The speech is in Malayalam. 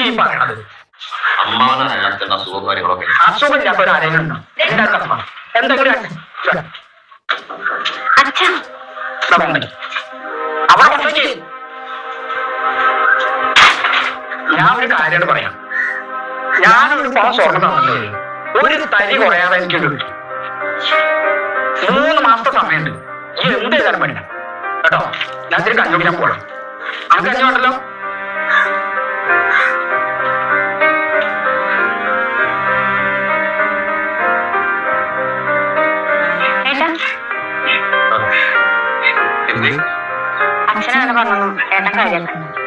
ഈ പറയണത്? അസുഖമില്ലാത്ത ഒരു ആരെങ്കിലും എന്തെങ്കിലും ഞാൻ ഒരു കാര്യം പറയാം. ഞാനൊരു സ്വർണ്ണം ഒരു തരി കുറയാതെ എനിക്ക് കിട്ടും. 3 മാസത്തെ സമയമുണ്ട്. ഈ എന്ത് ചെയ്താലും പണിയാ കേട്ടോ. ഞാൻ ഇത്തിരി കഞ്ഞുകിക്കാൻ പോകണം. അത് കഞ്ഞുണ്ടല്ലോ. അച്ഛനാണ് പറഞ്ഞു ഏട്ടൻ കാര്യമാക്കുന്നുണ്ട്.